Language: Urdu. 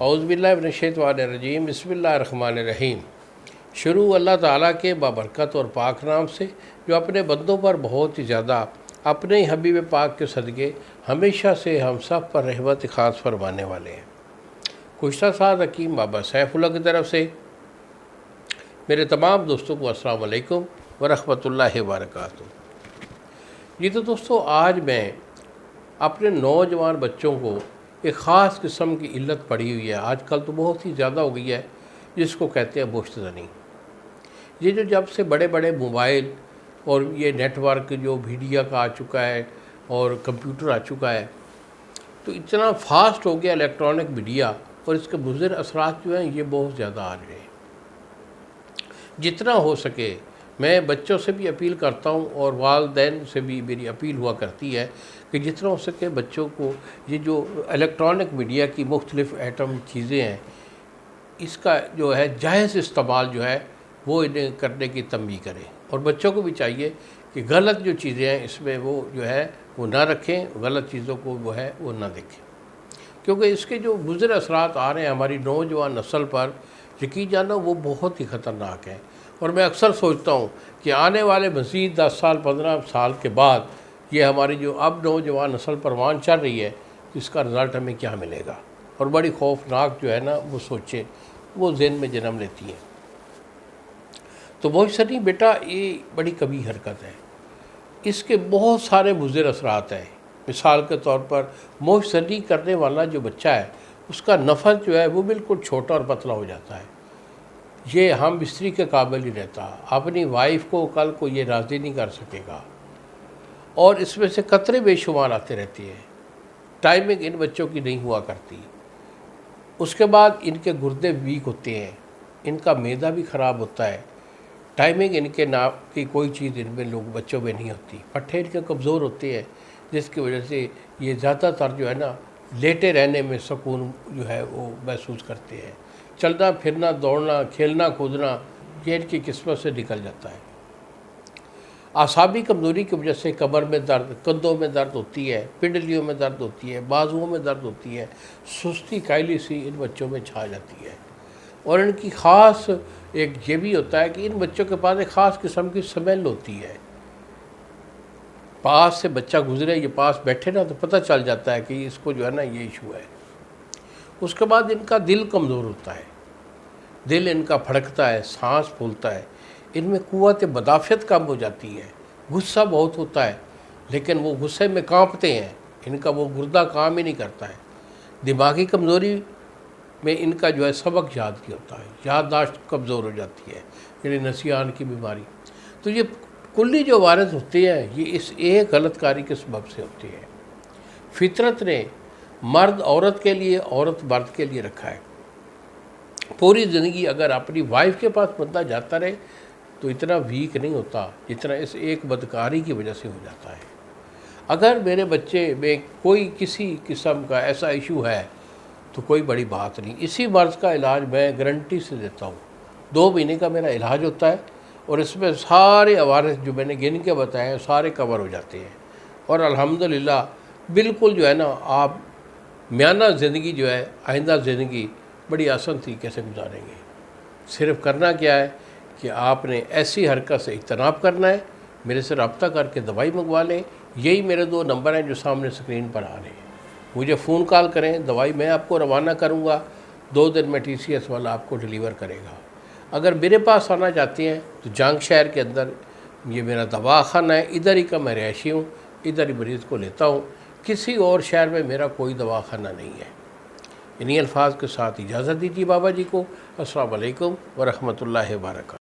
اعوذ باللہ من الشیطان الرجیم، بسم اللہ الرحمن الرحیم۔ شروع اللہ تعالیٰ کے بابرکت اور پاک نام سے جو اپنے بندوں پر بہت ہی زیادہ اپنے ہی حبیب پاک کے صدقے ہمیشہ سے ہم سب پر رحمت خاص فرمانے والے ہیں۔ گزشتہ سال حکیم بابا سیف اللہ کی طرف سے میرے تمام دوستوں کو السلام علیکم ورحمۃ اللہ وبرکاتہ۔ جی تو دوستو، آج میں اپنے نوجوان بچوں کو ایک خاص قسم کی علت پڑی ہوئی ہے، آج کل تو بہت ہی زیادہ ہو گئی ہے، جس کو کہتے ہیں بوشت زنی۔ یہ جو جب سے بڑے بڑے موبائل اور یہ نیٹ ورک جو میڈیا کا آ چکا ہے اور کمپیوٹر آ چکا ہے، تو اتنا فاسٹ ہو گیا الیکٹرانک میڈیا، اور اس کے مضر اثرات جو ہیں یہ بہت زیادہ آ رہے ہیں۔ جتنا ہو سکے میں بچوں سے بھی اپیل کرتا ہوں اور والدین سے بھی میری اپیل ہوا کرتی ہے کہ جتنا ہو سکے بچوں کو یہ جو الیکٹرانک میڈیا کی مختلف ایٹم چیزیں ہیں، اس کا جو ہے جائز استعمال جو ہے وہ انہیں کرنے کی تنبیہ کریں، اور بچوں کو بھی چاہیے کہ غلط جو چیزیں ہیں اس میں وہ جو ہے وہ نہ رکھیں، غلط چیزوں کو وہ ہے وہ نہ دیکھیں، کیونکہ اس کے جو مضر اثرات آ رہے ہیں ہماری نوجوان نسل پر، یقین جانو وہ بہت ہی خطرناک ہیں۔ اور میں اکثر سوچتا ہوں کہ آنے والے مزید 10 سال 15 سال کے بعد یہ ہماری جو اب نوجوان نسل پروان چل رہی ہے، تو اس کا رزلٹ ہمیں کیا ملے گا، اور بڑی خوفناک جو ہے نا وہ سوچیں وہ ذہن میں جنم لیتی ہیں۔ تو بوشت زنی بیٹا یہ بڑی کبھی حرکت ہے، اس کے بہت سارے مضر اثرات ہیں۔ مثال کے طور پر بوشت زنی کرنے والا جو بچہ ہے اس کا نفس جو ہے وہ بالکل چھوٹا اور پتلا ہو جاتا ہے، یہ ہم بستری کے قابل ہی رہتا، اپنی وائف کو کل کو یہ راضی نہیں کر سکے گا، اور اس میں سے قطرے بے شمار آتے رہتے ہیں۔ ٹائمنگ ان بچوں کی نہیں ہوا کرتی، اس کے بعد ان کے گردے ویک ہوتے ہیں، ان کا معدہ بھی خراب ہوتا ہے، ٹائمنگ ان کے نام کی کوئی چیز ان میں بچوں میں نہیں ہوتی، پٹھے ان کے کمزور ہوتے ہیں، جس کی وجہ سے یہ زیادہ تر جو ہے نا لیٹے رہنے میں سکون جو ہے وہ محسوس کرتے ہیں، چلنا پھرنا دوڑنا کھیلنا کودنا یہ ان کی قسمت سے نکل جاتا ہے۔ اعصابی کمزوری کی وجہ سے کمر میں درد، کندھوں میں درد ہوتی ہے، پنڈلیوں میں درد ہوتی ہے، بازوؤں میں درد ہوتی ہے، سستی کائلی سی ان بچوں میں چھا جاتی ہے، اور ان کی خاص ایک یہ بھی ہوتا ہے کہ ان بچوں کے پاس ایک خاص قسم کی سمیل ہوتی ہے۔ پاس سے بچہ گزرے، یہ پاس بیٹھے نا تو پتہ چل جاتا ہے کہ اس کو جو ہے نا یہ ایشو ہے۔ اس کے بعد ان کا دل کمزور ہوتا ہے، دل ان کا پھڑکتا ہے، سانس پھولتا ہے، ان میں قوت مدافعت کم ہو جاتی ہے، غصہ بہت ہوتا ہے، لیکن وہ غصے میں کانپتے ہیں، ان کا وہ گردہ کام ہی نہیں کرتا ہے۔ دماغی کمزوری میں ان کا جو ہے سبق یاد نہیں ہوتا ہے، یادداشت کمزور ہو جاتی ہے، یعنی نسیان کی بیماری۔ تو یہ کلی جو وارث ہوتے ہیں یہ اس ایک غلط کاری کے سبب سے ہوتے ہیں۔ فطرت نے مرد عورت کے لیے، عورت مرد کے لیے رکھا ہے۔ پوری زندگی اگر اپنی وائف کے پاس بندہ جاتا رہے تو اتنا ویک نہیں ہوتا جتنا اس ایک بدکاری کی وجہ سے ہو جاتا ہے۔ اگر میرے بچے میں کوئی کسی قسم کا ایسا ایشو ہے تو کوئی بڑی بات نہیں، اسی مرض کا علاج میں گارنٹی سے دیتا ہوں، 2 مہینے کا میرا علاج ہوتا ہے، اور اس میں سارے عوارض جو میں نے گن کے بتائے ہیں سارے کور ہو جاتے ہیں، اور الحمدللہ بالکل جو ہے نا آپ میانہ زندگی جو ہے آئندہ زندگی بڑی آسان طریقے سے گزاریں گے۔ صرف کرنا کیا ہے کہ آپ نے ایسی حرکت سے اجتناب کرنا ہے، میرے سے رابطہ کر کے دوائی منگوا لیں، یہی میرے 2 نمبر ہیں جو سامنے سکرین پر آ رہے ہیں، مجھے فون کال کریں، دوائی میں آپ کو روانہ کروں گا، 2 دن میں TCS والا آپ کو ڈیلیور کرے گا۔ اگر میرے پاس آنا چاہتے ہیں تو جانگ شہر کے اندر یہ میرا دواخانہ ہے، ادھر ہی کا میں رہائشی ہوں، ادھر ہی مریض کو لیتا ہوں، کسی اور شہر میں میرا کوئی دواخانہ نہیں ہے۔ انہی الفاظ کے ساتھ اجازت دیجیے بابا جی کو۔ السلام علیکم ورحمۃ اللہ وبرکاتہ۔